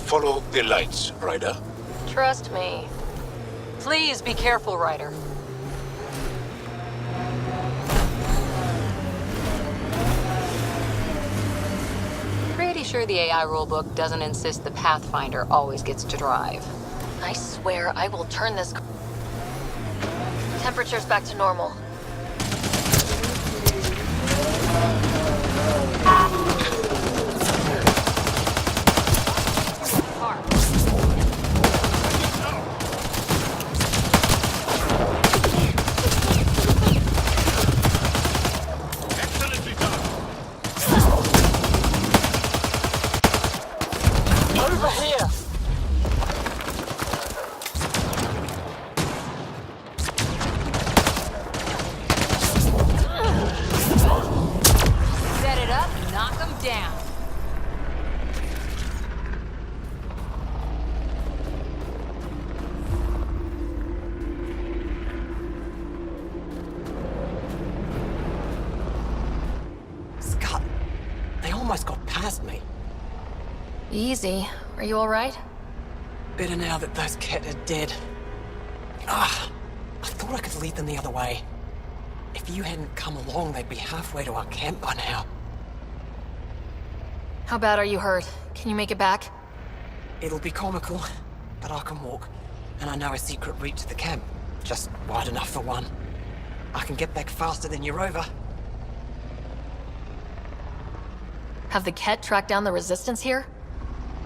Follow the lights, Ryder. Trust me. Please be careful, Ryder. Pretty sure the AI rulebook doesn't insist the Pathfinder always gets to drive. I swear I will turn this... Temperature's back to normal. Almost got past me. Easy. Are you alright? Better now that those Ket are dead. I thought I could lead them the other way. If you hadn't come along, they'd be halfway to our camp by now. How bad are you hurt? Can you make it back? It'll be comical, but I can walk. And I know a secret route to the camp. Just wide enough for one. I can get back faster than your rover. Have the Ket tracked down the resistance here?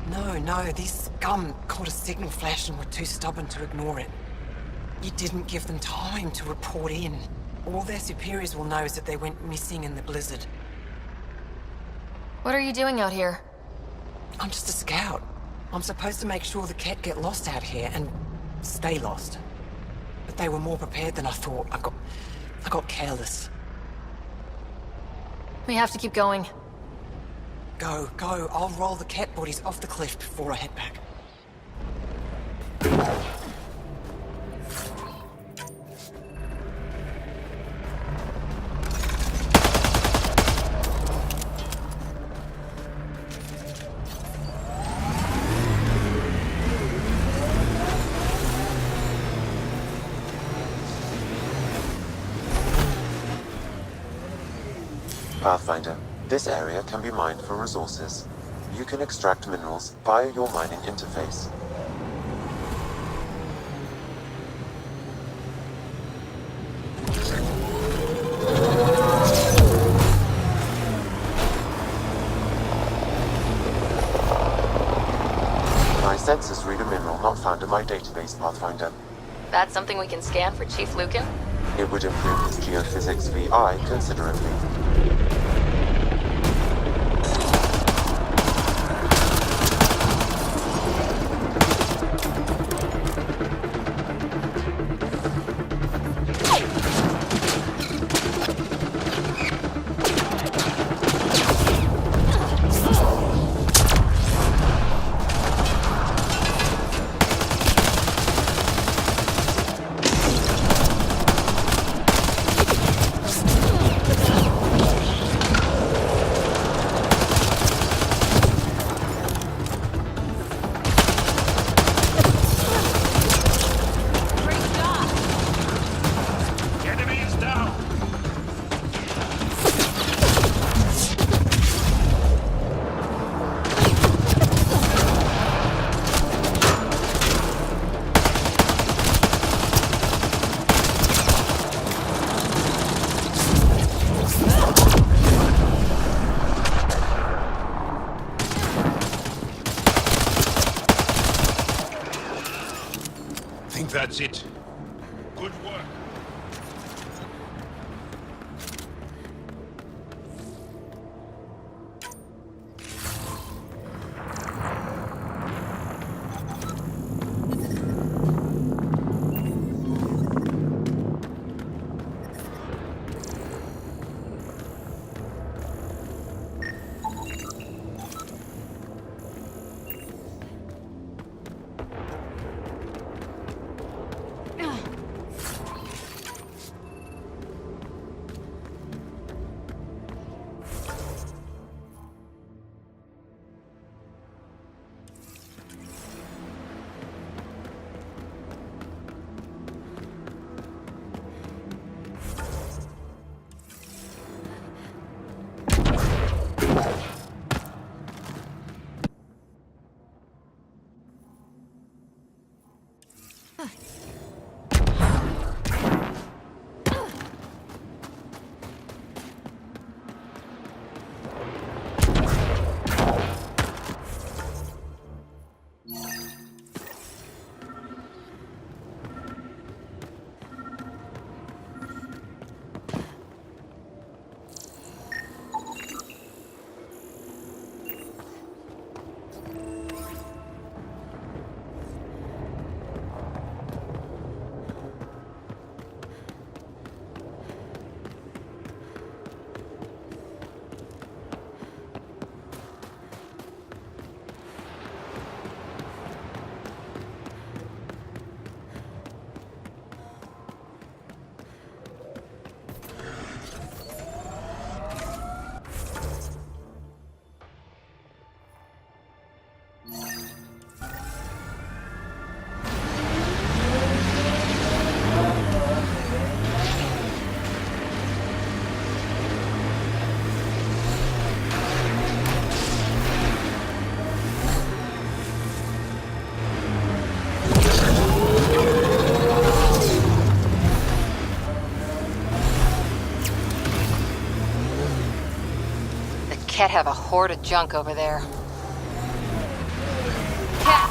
No, these scum caught a signal flash and were too stubborn to ignore it. You didn't give them time to report in. All their superiors will know is that they went missing in the blizzard. What are you doing out here? I'm just a scout. I'm supposed to make sure the Ket get lost out here and stay lost. But they were more prepared than I thought. I got careless. We have to keep going. Go. I'll roll the Ket bodies off the cliff before I head back. Pathfinder, this area can be mined for resources. You can extract minerals via your mining interface. My sensors read a mineral not found in my database, Pathfinder. That's something we can scan for Chief Lucan? It would improve his geophysics VI considerably. That's it. Good work. Can't have a horde of junk over there. Cat!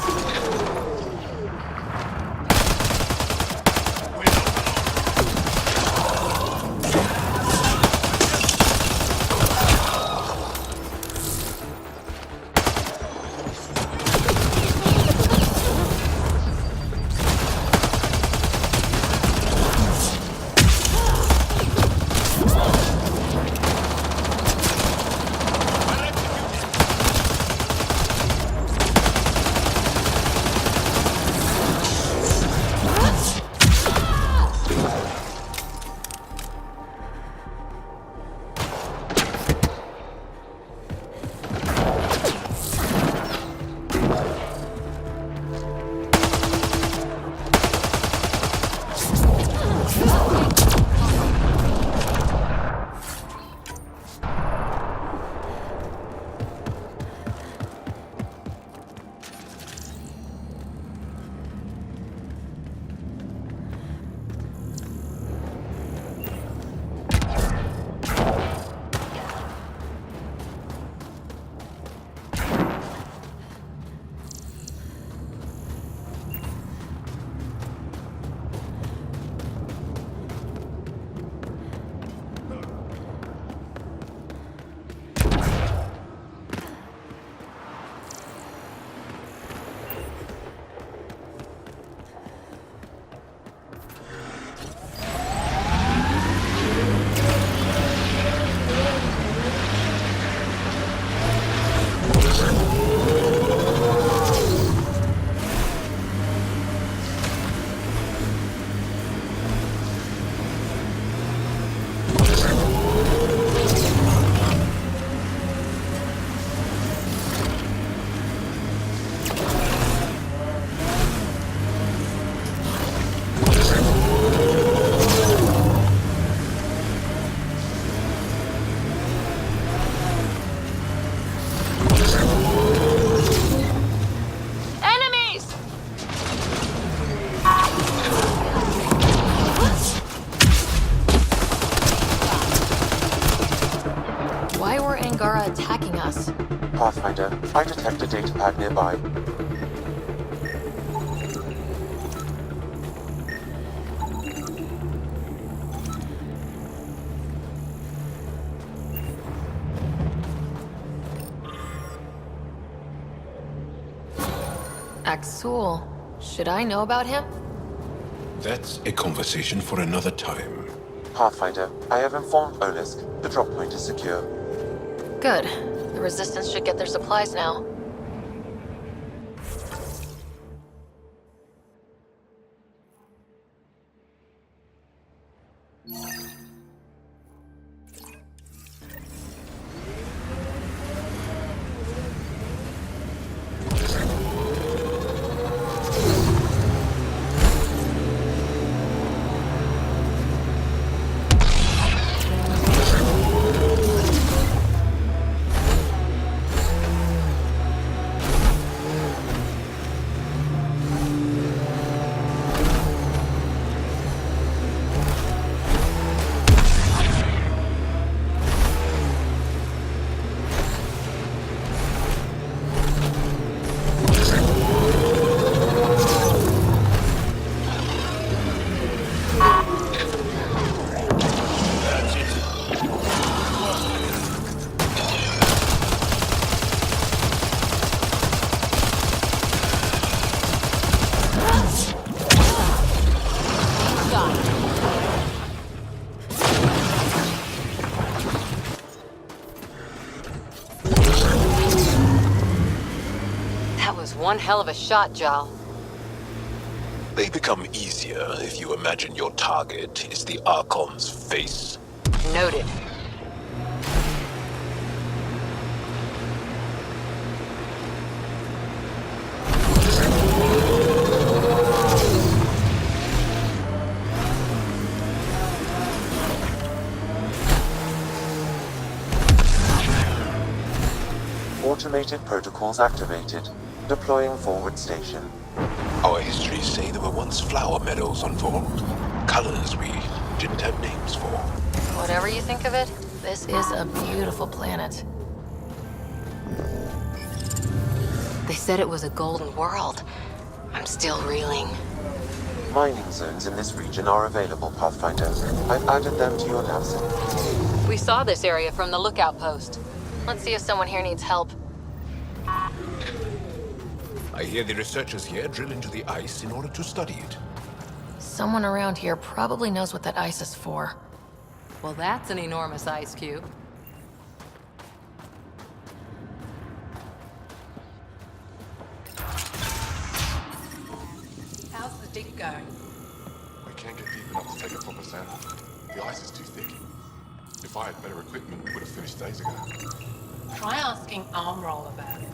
Attacking us. Pathfinder, I detect a datapad nearby. Axul. Should I know about him? That's a conversation for another time. Pathfinder, I have informed Olisk. The drop point is secure. Good. The Resistance should get their supplies now. One hell of a shot, Jal. They become easier if you imagine your target is the Archon's face. Noted. Automated protocols activated. Deploying forward station. Our histories say there were once flower meadows on Voeld. Colors we didn't have names for. Whatever you think of it, this is a beautiful planet. They said it was a golden world. I'm still reeling. Mining zones in this region are available, Pathfinder. I've added them to your nav. We saw this area from the lookout post. Let's see if someone here needs help. I hear the researchers here drill into the ice in order to study it. Someone around here probably knows what that ice is for. Well, that's an enormous ice cube. How's the dig going? We can't get deep enough to take a proper sample. The ice is too thick. If I had better equipment, we would have finished days ago. Try asking Armroll about it.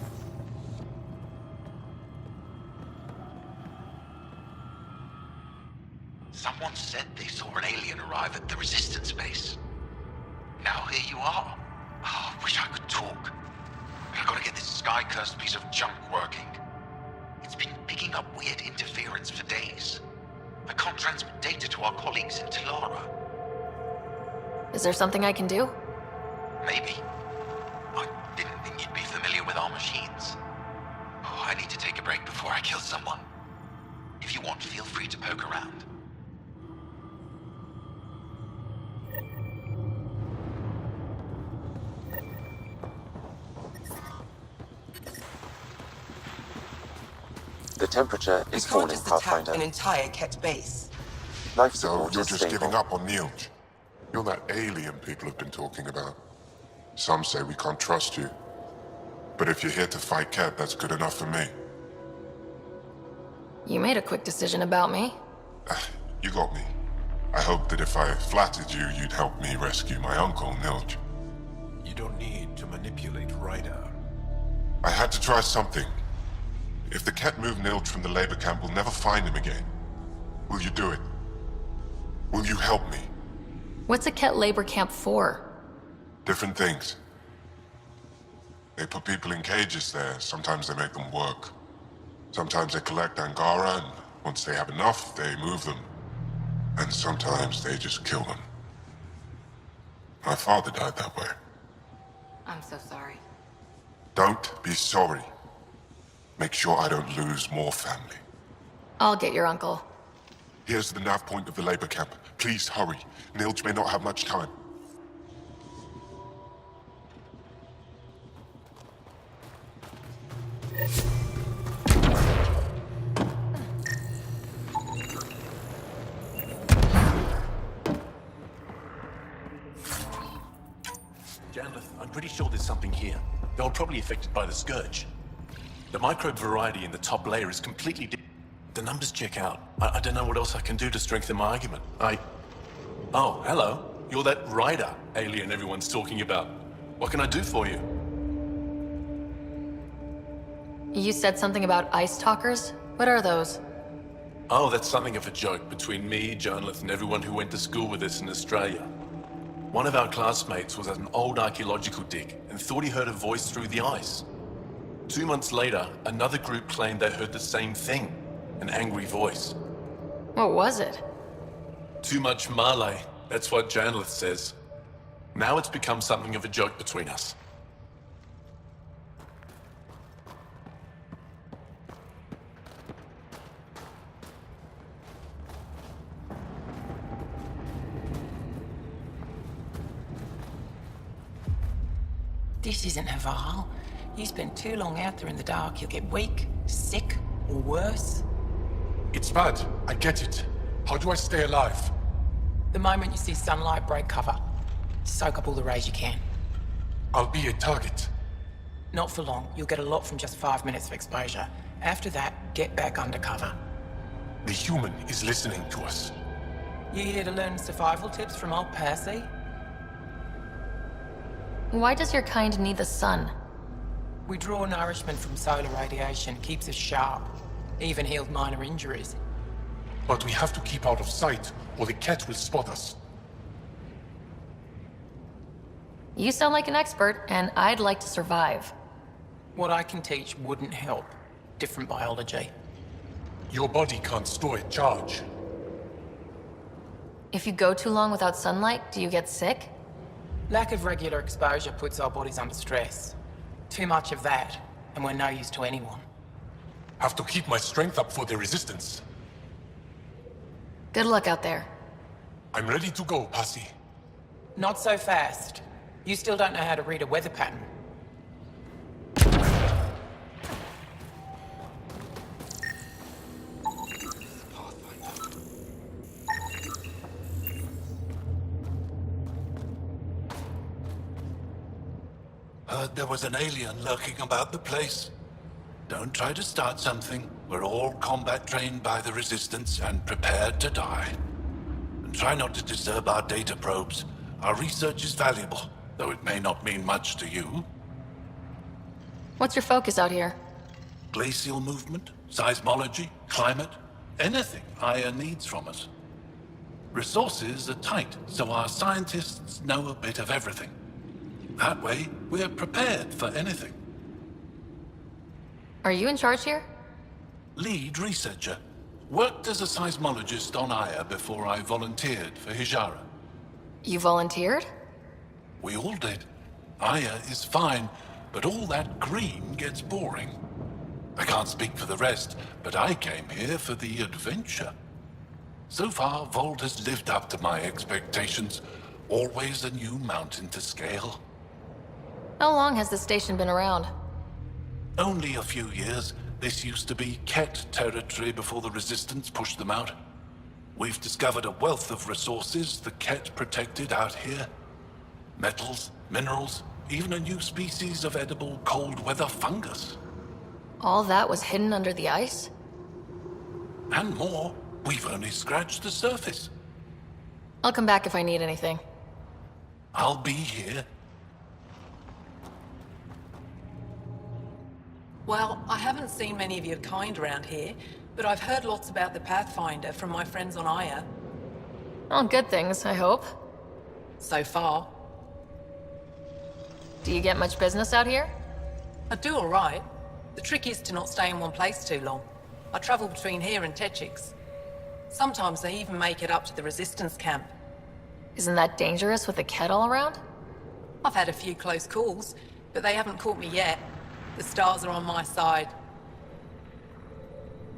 Someone said they saw an alien arrive at the Resistance base. Now here you are. Oh, I wish I could talk. I gotta get this sky-cursed piece of junk working. It's been picking up weird interference for days. I can't transmit data to our colleagues in Talara. Is there something I can do? Maybe. I didn't think you'd be familiar with our machines. Oh, I need to take a break before I kill someone. If you want, feel free to poke around. The temperature We is can't falling, just attack Pathfinder. an entire Ket base. Life So support you're is just stable. giving up on Neelj? You're that alien people have been talking about. Some say we can't trust you. But if you're here to fight Ket, that's good enough for me. You made a quick decision about me. You got me. I hoped that if I flattered you, you'd help me rescue my uncle, Neelj. You don't need to manipulate Ryder. I had to try something. If the Ket move Neelj from the labor camp, we'll never find him again. Will you do it? Will you help me? What's a Ket labor camp for? Different things. They put people in cages there. Sometimes they make them work. Sometimes they collect Angara, and once they have enough, they move them. And sometimes they just kill them. My father died that way. I'm so sorry. Don't be sorry. Make sure I don't lose more family. I'll get your uncle. Here's the nav point of the labor camp. Please hurry. Neelj may not have much time. Janlith, I'm pretty sure there's something here. They were probably affected by the Scourge. The microbe variety in the top layer is completely the numbers check out. I don't know what else I can do to strengthen my argument. Oh, hello. You're that Ryder alien everyone's talking about. What can I do for you? You said something about ice talkers? What are those? Oh, that's something of a joke between me, Janlith, and everyone who went to school with us in Australia. One of our classmates was at an old archaeological dig and thought he heard a voice through the ice. 2 months later, another group claimed they heard the same thing, an angry voice. What was it? Too much Malay, that's what Janlith says. Now it's become something of a joke between us. This isn't Haval. You spend too long out there in the dark, you'll get weak, sick, or worse. It's bad. I get it. How do I stay alive? The moment you see sunlight, break cover. Soak up all the rays you can. I'll be a target. Not for long. You'll get a lot from just 5 minutes of exposure. After that, get back under cover. The human is listening to us. You here to learn survival tips from old Percy? Why does your kind need the sun? We draw nourishment from solar radiation, keeps us sharp. Even healed minor injuries. But we have to keep out of sight, or the Ket will spot us. You sound like an expert, and I'd like to survive. What I can teach wouldn't help. Different biology. Your body can't store a charge. If you go too long without sunlight, do you get sick? Lack of regular exposure puts our bodies under stress. Too much of that, and we're no use to anyone. Have to keep my strength up for the resistance. Good luck out there. I'm ready to go, Passy. Not so fast. You still don't know how to read a weather pattern. Heard there was an alien lurking about the place. Don't try to start something. We're all combat trained by the Resistance and prepared to die. And try not to disturb our data probes. Our research is valuable, though it may not mean much to you. What's your focus out here? Glacial movement, seismology, climate, anything Aya needs from us. Resources are tight, so our scientists know a bit of everything. That way, we're prepared for anything. Are you in charge here? Lead researcher. Worked as a seismologist on Aya before I volunteered for Hijara. You volunteered? We all did. Aya is fine, but all that green gets boring. I can't speak for the rest, but I came here for the adventure. So far, Voeld has lived up to my expectations. Always a new mountain to scale. How long has this station been around? Only a few years. This used to be Ket territory before the Resistance pushed them out. We've discovered a wealth of resources the Ket protected out here. Metals, minerals, even a new species of edible cold weather fungus. All that was hidden under the ice? And more. We've only scratched the surface. I'll come back if I need anything. I'll be here. Well, I haven't seen many of your kind around here, but I've heard lots about the Pathfinder from my friends on Aya. All good things, I hope. So far. Do you get much business out here? I do all right. The trick is to not stay in one place too long. I travel between here and Techix. Sometimes I even make it up to the Resistance camp. Isn't that dangerous with a kettle around? I've had a few close calls, but they haven't caught me yet. The stars are on my side.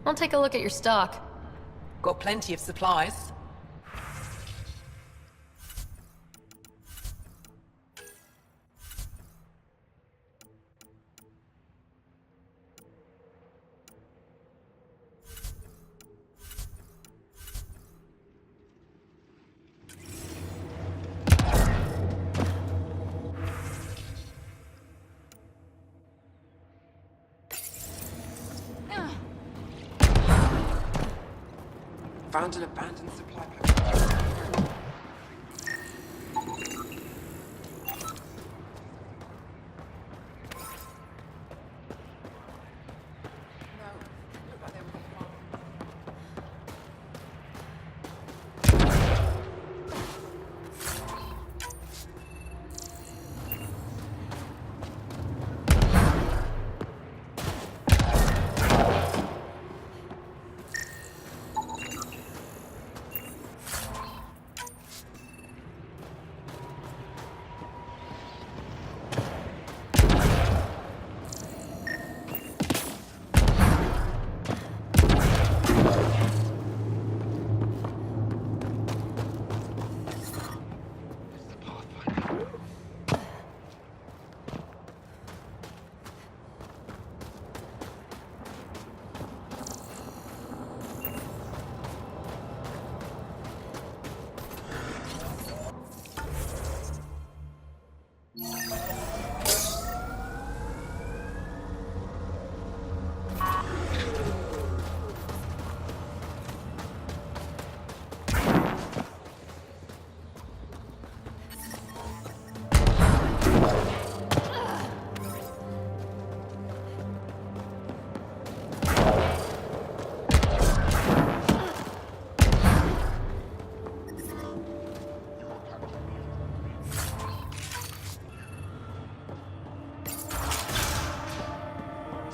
I'll take a look at your stock. Got plenty of supplies. Found an abandoned supply pack.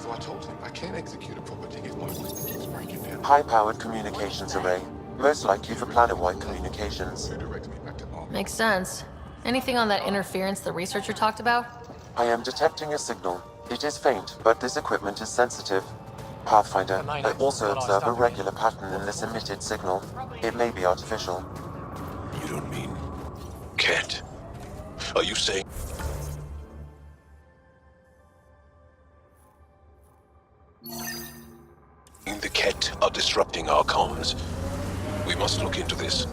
So I told him I can't execute a proper dig if my voice keeps breaking down. High-powered communications array. Most likely for planet-wide communications. They directed me back to Arm. Makes sense. Anything on that interference the researcher talked about? I am detecting a signal. It is faint, but this equipment is sensitive. Pathfinder, I also observe a regular pattern in this emitted signal. It may be artificial. You don't mean... Cat? Are you saying... The Ket are disrupting our comms? We must look into this.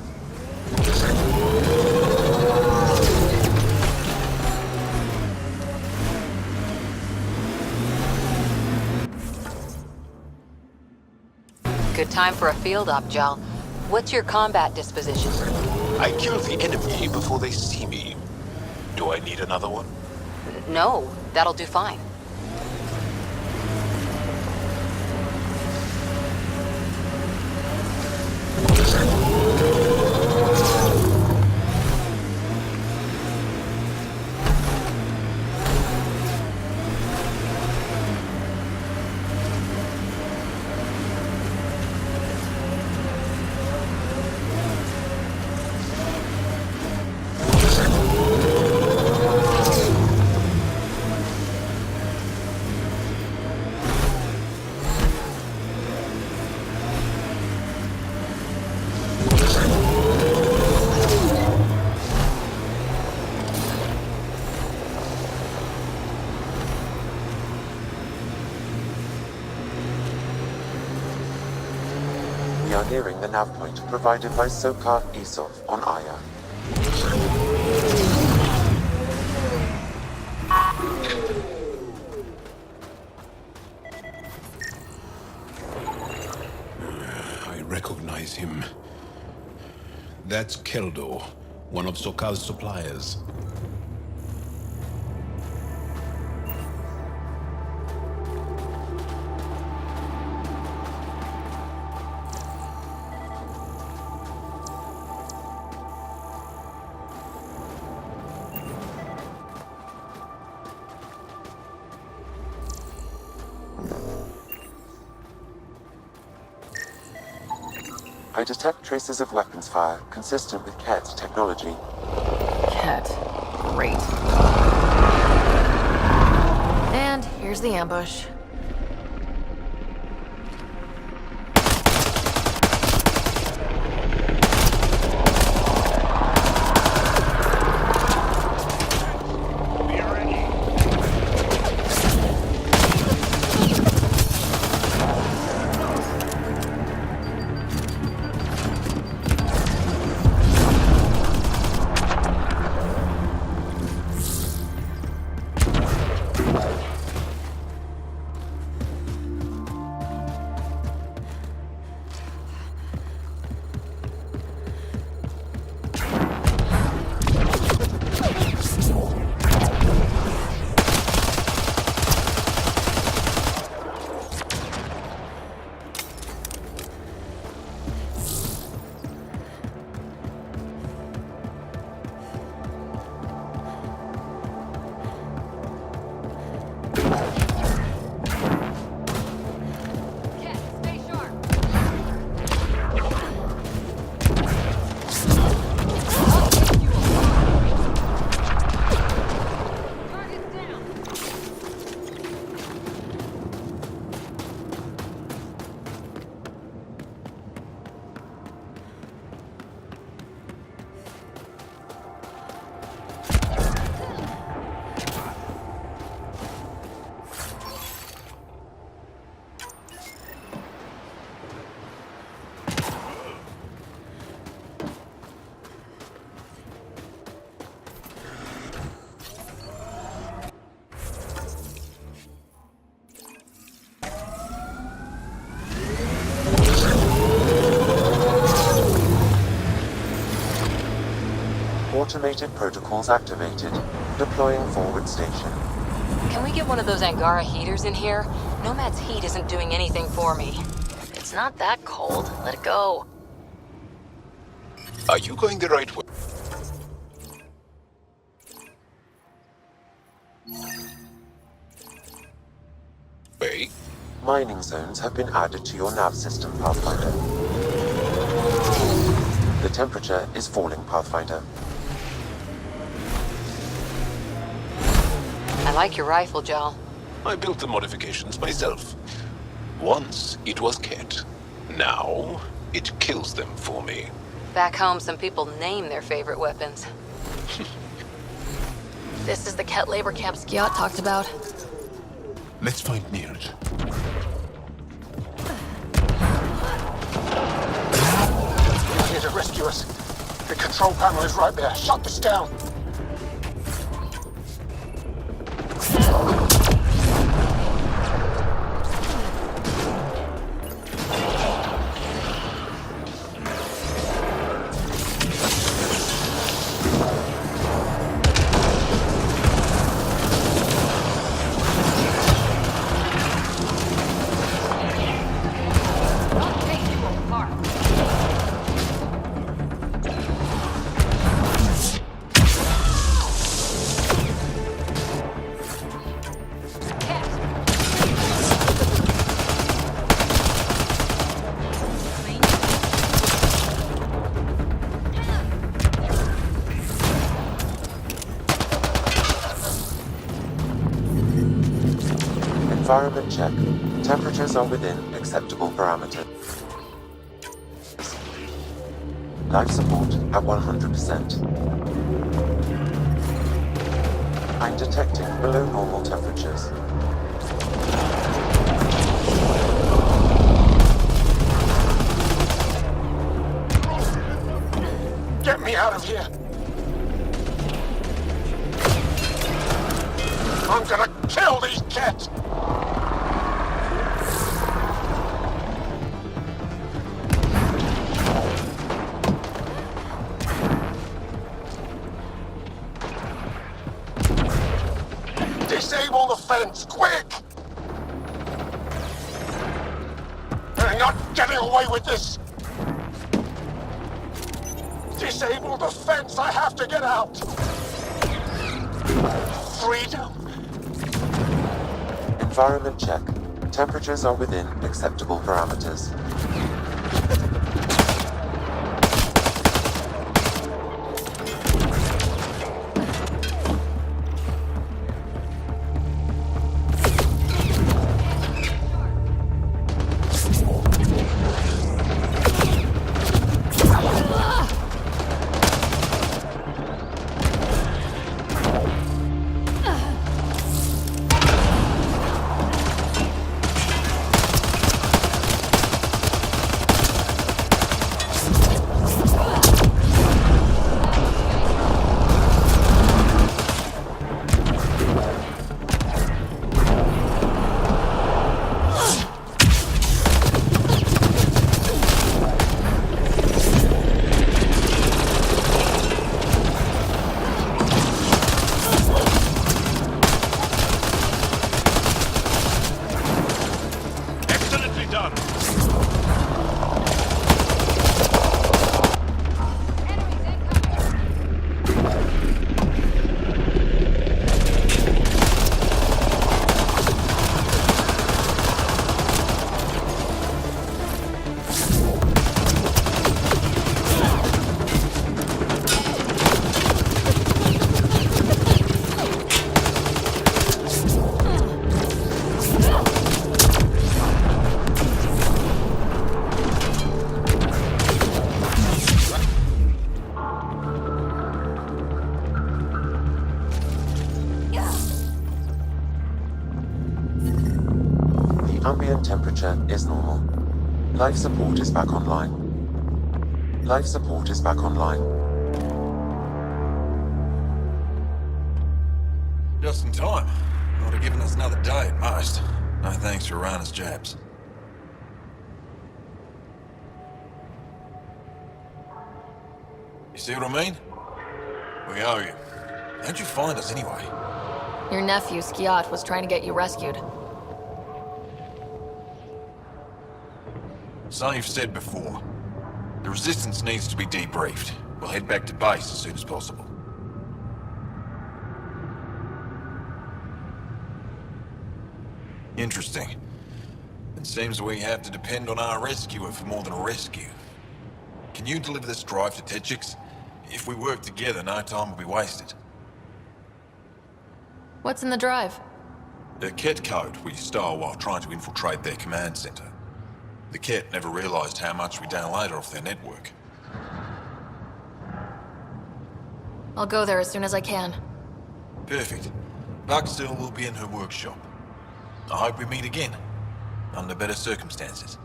Good time for a field op, Jal. What's your combat disposition? I kill the enemy before they see me. Do I need another one? No, that'll do fine. We are nearing the nav point provided by Sokar Isov on Aya. I recognize him. That's Keldo, one of Sokal's suppliers. I detect traces of weapons fire consistent with Ket's technology. Ket. Great. And here's the ambush. Automated protocols activated. Deploying forward station. Can we get one of those Angara heaters in here? Nomad's heat isn't doing anything for me. It's not that cold. Let it go. Are you going the right way? Wait. Mining zones have been added to your nav system, Pathfinder. The temperature is falling, Pathfinder. I like your rifle, Jal. I built the modifications myself. Once it was Ket. Now it kills them for me. Back home, some people name their favorite weapons. This is the Ket labor camp Skiot talked about. Let's find Nirj. You're here to rescue us. The control panel is right there. Shut this down. Environment check. Temperatures are within acceptable parameters. Life support at 100%. I'm detecting below normal temperatures. Get me out of here. I'm gonna kill these cats. Disable the fence, quick! They're not getting away with this! Disable the fence, I have to get out! Freedom! Environment check. Temperatures are within acceptable parameters. Ambient temperature is normal. Life support is back online. Life support is back online. Just in time. Would have given us another day at most. No thanks for Rana's jabs. You see what I mean? We owe you. How'd you find us anyway? Your nephew, Skiot, was trying to get you rescued. So you've said before. The Resistance needs to be debriefed. We'll head back to base as soon as possible. Interesting. It seems we have to depend on our rescuer for more than a rescue. Can you deliver this drive to Techix? If we work together, no time will be wasted. What's in the drive? The Ket code we stole while trying to infiltrate their command center. The Ket never realized how much we downloaded off their network. I'll go there as soon as I can. Perfect. Buckstill will be in her workshop. I hope we meet again, under better circumstances.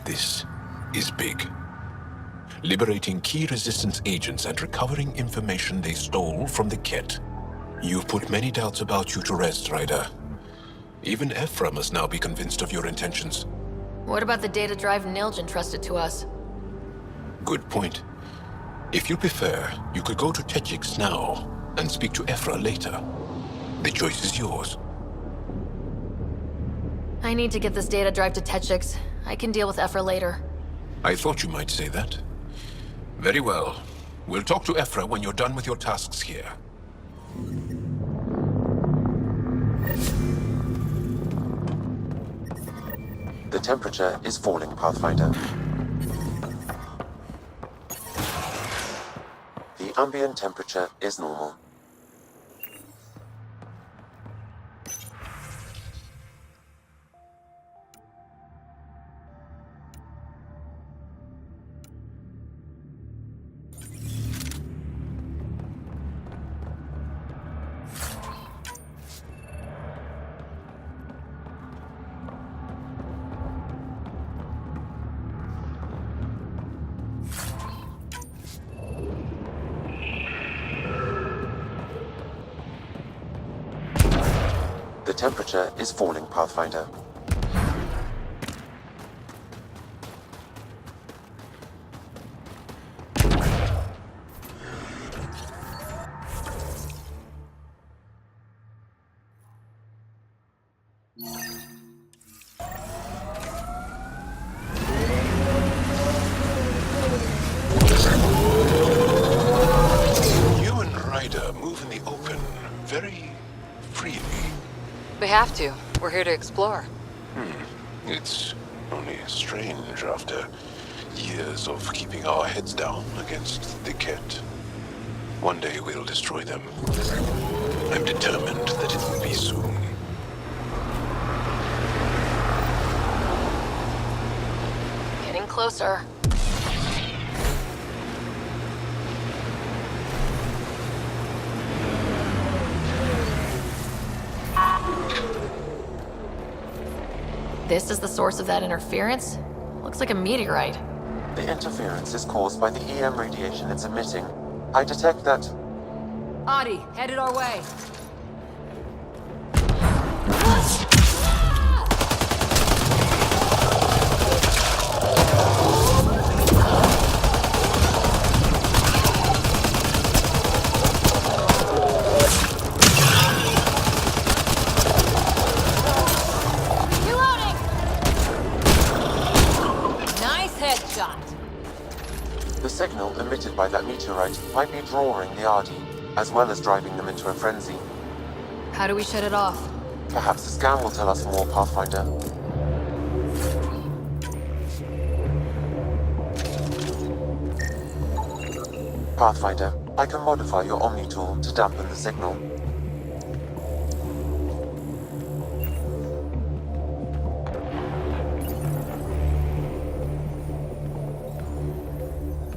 This is big. Liberating key resistance agents and recovering information they stole from the Ket. You've put many doubts about you to rest, Ryder. Even Ephra must now be convinced of your intentions. What about the data drive Nilj entrusted to us? Good point. If you prefer, you could go to Techix now and speak to Ephra later. The choice is yours. I need to get this data drive to Techix. I can deal with Ephra later. I thought you might say that. Very well. We'll talk to Ephra when you're done with your tasks here. The temperature is falling, Pathfinder. The ambient temperature is normal. The temperature is falling, Pathfinder. You and Ryder move in the open very freely. We have to. We're here to explore. It's only strange after years of keeping our heads down against the Ket. One day we'll destroy them. I'm determined that it will be soon. Getting closer. This is the source of that interference? Looks like a meteorite. The interference is caused by the EM radiation it's emitting. I detect that... Adi, headed our way. The signal emitted by that meteorite might be drawing the Ardi, as well as driving them into a frenzy. How do we shut it off? Perhaps the scan will tell us more, Pathfinder. Pathfinder, I can modify your Omni tool to dampen the signal.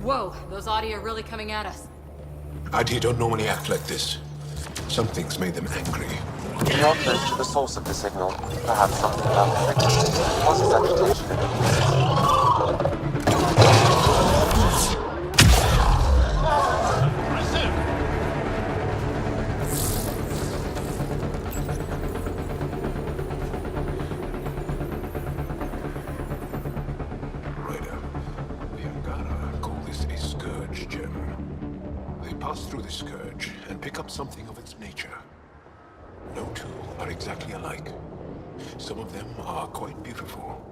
Whoa, those Adi are really coming at us. Adi don't normally act like this. Something's made them angry. We are close to the source of the signal. Perhaps something about the frequency causes agitation in the beast. Through the scourge and pick up something of its nature. No two are exactly alike. Some of them are quite beautiful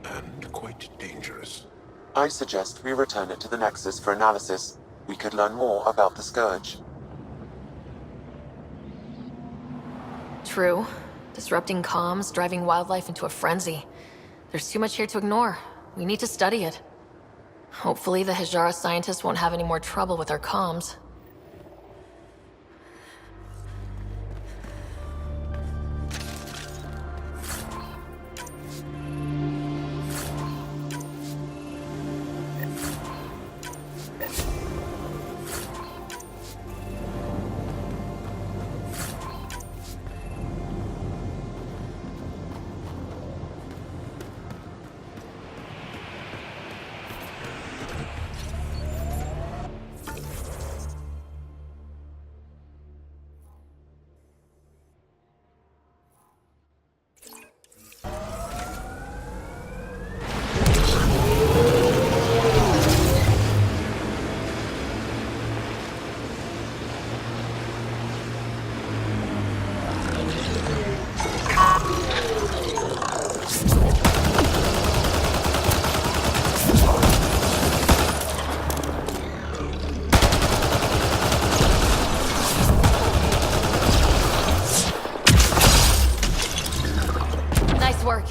and quite dangerous. I suggest we return it to the Nexus for analysis. We could learn more about the scourge. True. Disrupting comms, driving wildlife into a frenzy. There's too much here to ignore. We need to study it. Hopefully the Hijara scientists won't have any more trouble with our comms. Nice work.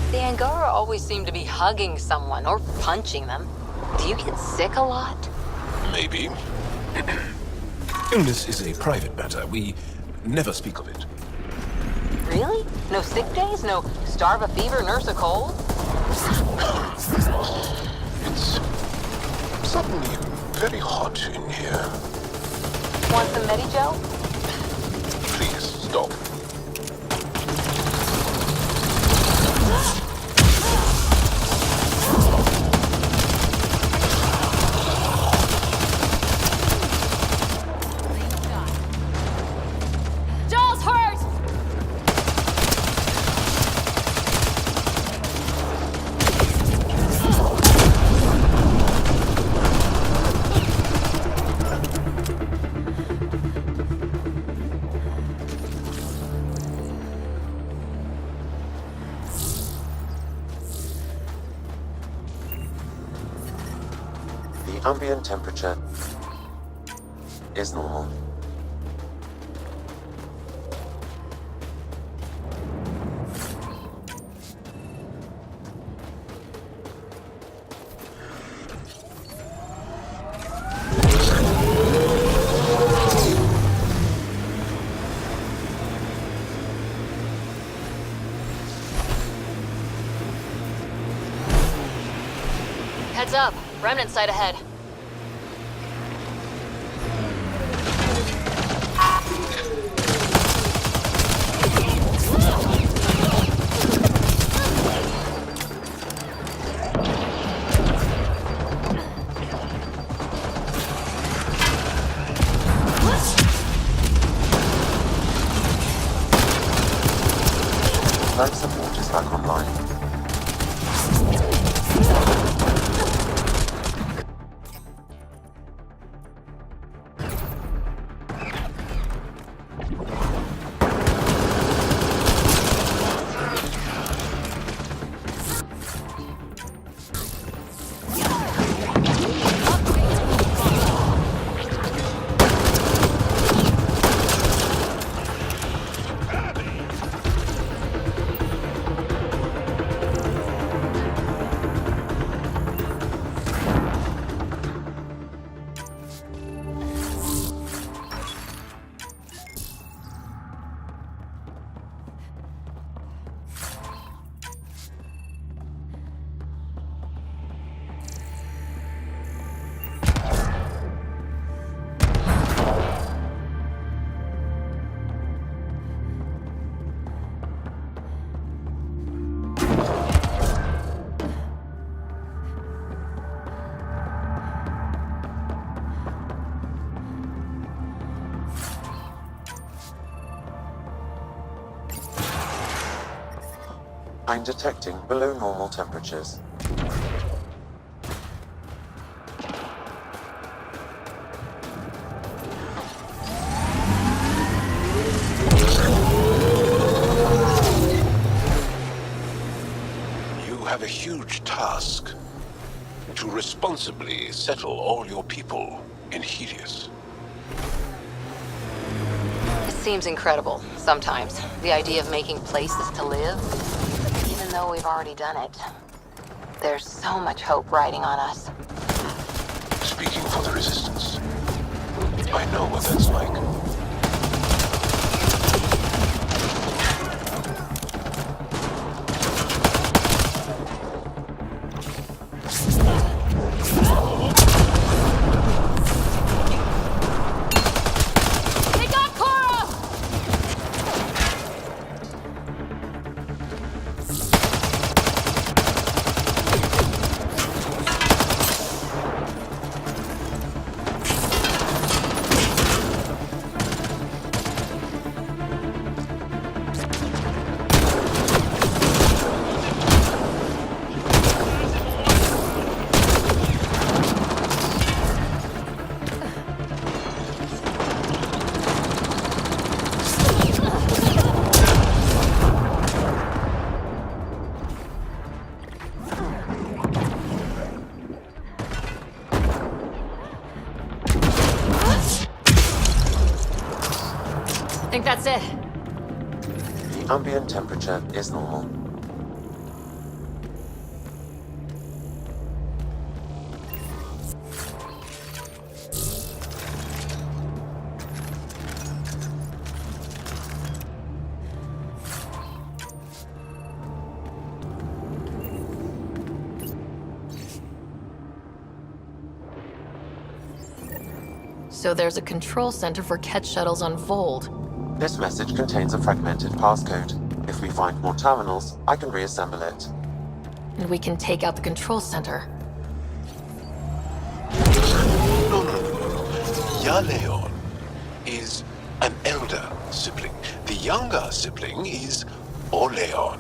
The Angara always seem to be hugging someone or punching them. Do you get sick a lot? Maybe. Illness is a private matter. We never speak of it. Really? No sick days? No starve a fever, nurse a cold? It's suddenly very hot in here. Want some Medigel? Please, stop. Joel's hurt! The ambient temperature is normal. Heads up. Remnant site ahead. Life support is back online. I'm detecting below normal temperatures. You have a huge task. To responsibly settle all your people in Helios. It seems incredible, sometimes. The idea of making places to live, even though we've already done it. There's so much hope riding on us. Speaking for the Resistance, I know what that's like. that's it. The ambient temperature is normal. So there's a control center for Ket shuttles on Voeld. This message contains a fragmented passcode. If we find more terminals, I can reassemble it. And we can take out the control center. No. Yaleon is an elder sibling. The younger sibling is Oleon.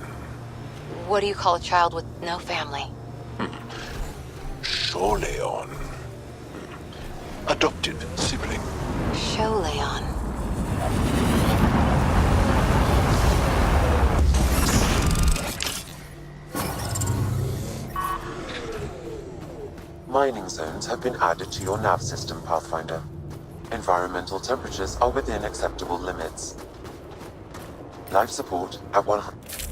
What do you call a child with no family? Sholeon. Adopted sibling. Sholeon. Mining zones have been added to your nav system, Pathfinder. Environmental temperatures are within acceptable limits. Life support at 100.